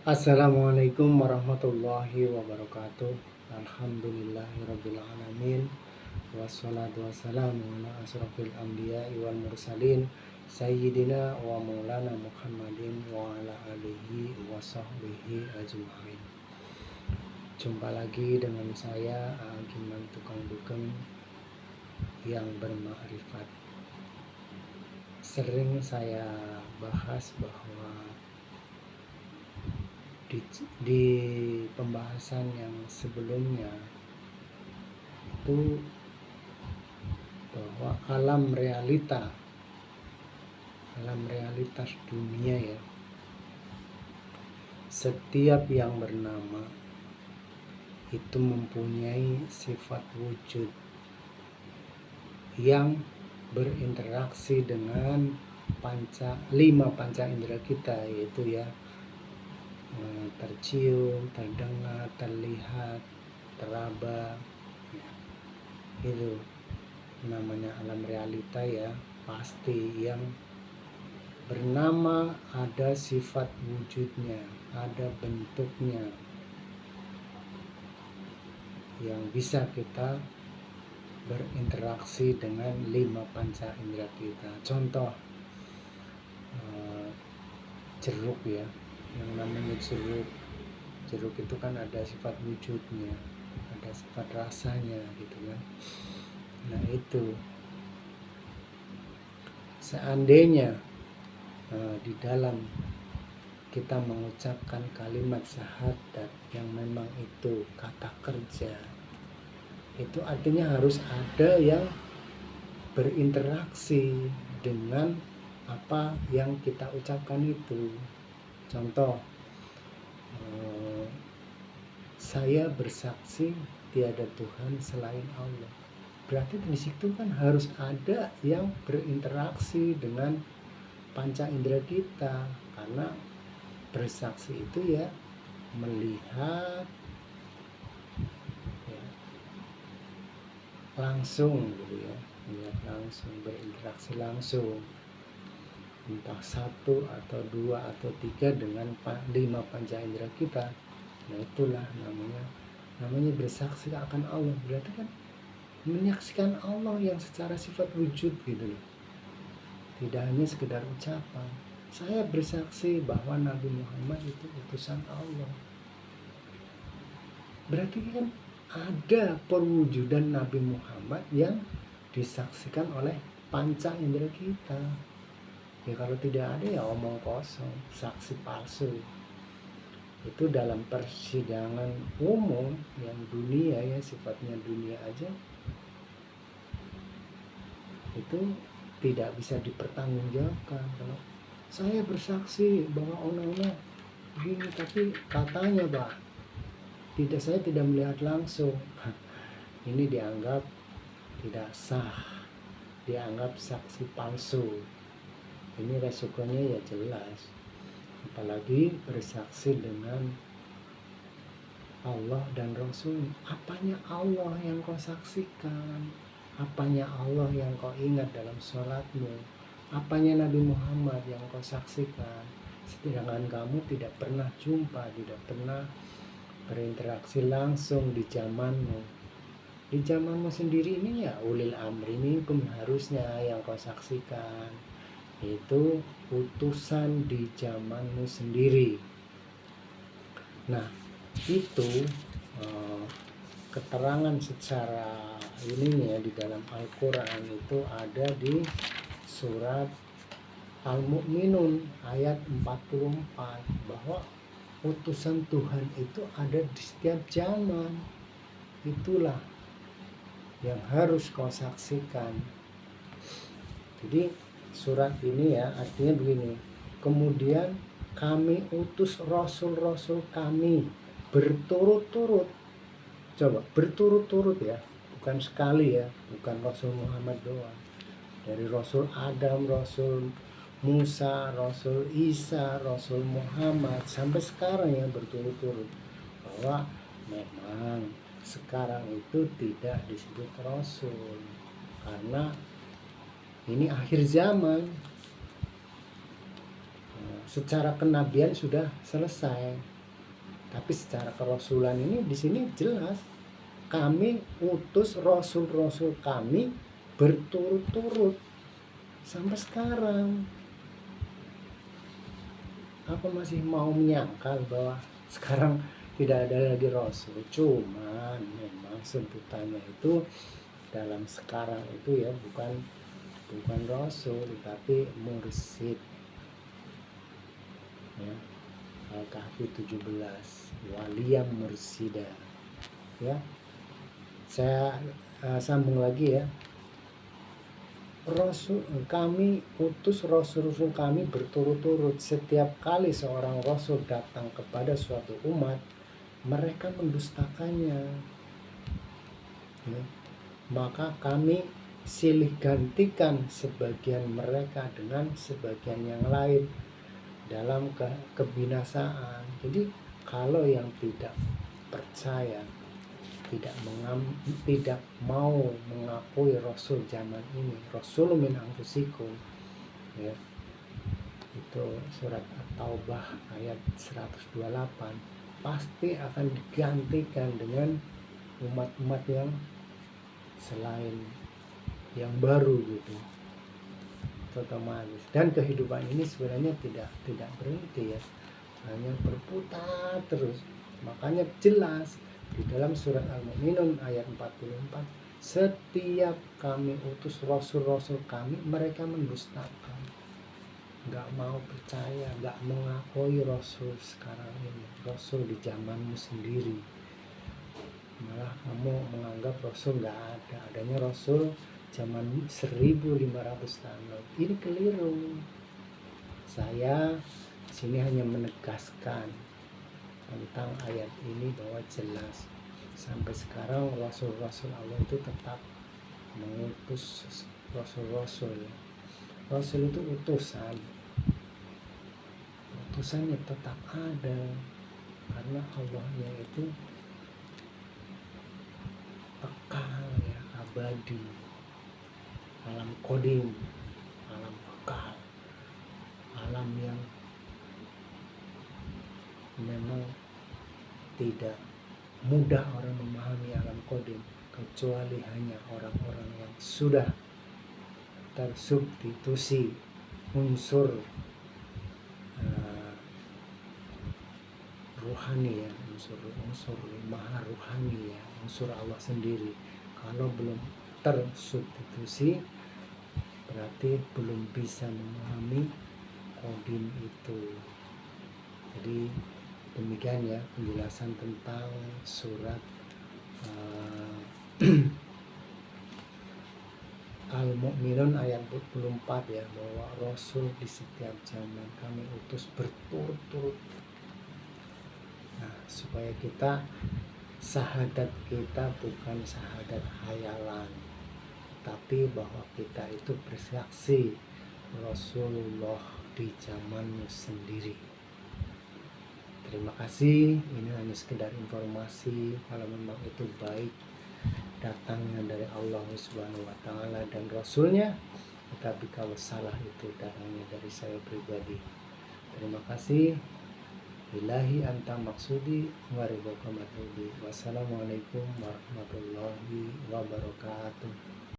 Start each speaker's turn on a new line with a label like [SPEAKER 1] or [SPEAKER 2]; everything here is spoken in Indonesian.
[SPEAKER 1] Assalamualaikum warahmatullahi wabarakatuh. Alhamdulillahirabbil alamin. Wassalatu wassalamu ala asrofil anbiya'i wal mursalin sayyidina wa maulana Muhammadin wa ala alihi wa sahbihi ajma'in. Jumpa lagi dengan saya Agiman Tukang Dugem yang bermakrifat. Sering saya bahas bahwa di pembahasan yang sebelumnya itu bahwa alam realitas dunia ya, setiap yang bernama itu mempunyai sifat wujud yang berinteraksi dengan lima panca indera kita, yaitu ya tercium, terdengar, terlihat, teraba ya. Itu namanya alam realita ya, pasti yang bernama, ada sifat wujudnya, ada bentuknya yang bisa kita berinteraksi dengan lima panca indera kita. Contoh jeruk ya, yang namanya jeruk itu kan ada sifat wujudnya, ada sifat rasanya gitu kan. Nah itu seandainya di dalam kita mengucapkan kalimat syahadat yang memang itu kata kerja, itu artinya harus ada yang berinteraksi dengan apa yang kita ucapkan itu. Contoh, saya bersaksi tiada Tuhan selain Allah. Berarti di situ kan harus ada yang berinteraksi dengan panca indera kita, karena bersaksi itu ya melihat ya, langsung gitu ya, melihat langsung, berinteraksi langsung, entah satu atau dua atau tiga dengan lima panca indera kita. Nah itulah namanya bersaksi akan Allah. Berarti kan menyaksikan Allah yang secara sifat wujud gitu loh, tidak hanya sekedar ucapan. Saya bersaksi bahwa Nabi Muhammad itu utusan Allah. Berarti kan ada perwujudan Nabi Muhammad yang disaksikan oleh panca indera kita. Ya kalau tidak ada ya omong kosong, saksi palsu. Itu dalam persidangan umum yang dunia ya, sifatnya dunia aja, itu tidak bisa dipertanggungjawabkan. Kalau saya bersaksi bahwa ona-ona begini, tapi katanya bah saya tidak melihat langsung, ini dianggap tidak sah, dianggap saksi palsu. Ini resikonya ya jelas, apalagi bersaksi dengan Allah dan Rasul. Apanya Allah yang kau saksikan? Apanya Allah yang kau ingat dalam sholatmu? Apanya Nabi Muhammad yang kau saksikan? Sedangkan kamu tidak pernah jumpa, tidak pernah berinteraksi langsung di zamanmu. Di zamanmu sendiri ini ya ulil amri minkum harusnya yang kau saksikan, itu utusan di zamanmu sendiri. Nah itu keterangan secara ininya di dalam Al-Quran itu ada di surat Al-Mu'minun ayat 44, bahwa utusan Tuhan itu ada di setiap zaman. Itulah yang harus kau saksikan. Jadi surat ini ya artinya begini, kemudian kami utus rasul-rasul kami berturut-turut. Coba berturut-turut ya, bukan sekali ya, bukan Rasul Muhammad doang. Dari Rasul Adam, Rasul Musa, Rasul Isa, Rasul Muhammad sampai sekarang ya berturut-turut, bahwa memang sekarang itu tidak disebut Rasul karena ini akhir zaman. Secara kenabian sudah selesai. Tapi secara kerasulan ini di sini jelas, kami utus rasul-rasul kami berturut-turut sampai sekarang. Apa masih mau menyangkal bahwa sekarang tidak ada lagi rasul? Cuman memang sebutannya itu dalam sekarang itu ya bukan rasul tapi mursid ya. Al-Kahfi 17, waliyam mursida ya. Saya sambung lagi ya. Kami utus rasul-rasul kami berturut-turut. Setiap kali seorang rasul datang kepada suatu umat, mereka mendustakannya ya. Maka kami silih gantikan sebagian mereka dengan sebagian yang lain dalam kebinasaan. Jadi kalau yang tidak percaya, tidak mau mengakui rasul zaman ini, rasul min anfusikum ya, itu surat At-Taubah ayat 128, pasti akan digantikan dengan umat-umat yang selain, yang baru gitu, otomatis. Dan kehidupan ini sebenarnya tidak berhenti ya, hanya berputar terus. Makanya jelas di dalam surat Al-Mu'minun ayat 44, setiap kami utus rasul-rasul kami, mereka mendustakan, nggak mau percaya, nggak mengakui rasul sekarang ini, rasul di zamanmu sendiri. Malah kamu menganggap rasul nggak ada, adanya rasul zaman 1500 tahun lalu. Ini keliru. Saya sini hanya menegaskan tentang ayat ini bahwa jelas sampai sekarang rasul-rasul Allah itu tetap mengutus rasul-rasul. Rasul itu utusannya tetap ada, karena Allahnya itu kekal ya, abadi, alam qadim, alam kekal, alam yang memang tidak mudah orang memahami alam qadim, kecuali hanya orang-orang yang sudah tersubstitusi unsur ruhani ya, unsur maha ruhani ya, unsur Allah sendiri. Kalau belum tersubstitusi, berarti belum bisa memahami qadim itu. Jadi demikian ya penjelasan tentang surat Al-Mu'minun ayat 24 ya, bahwa rasul di setiap zaman kami utus berturut-turut. Nah, supaya kita syahadat kita bukan syahadat hayalan, tapi bahwa kita itu bersaksi Rasulullah di zamanmu sendiri. Terima kasih, ini hanya sekedar informasi. Kalau memang itu baik datangnya dari Allah Subhanahu wa Ta'ala dan Rasulnya, tetapi kalau salah itu datangnya dari saya pribadi. Terima kasih. Billahi anta maksudi wa ridhoka matlubi. Wassalamualaikum warahmatullahi wabarakatuh.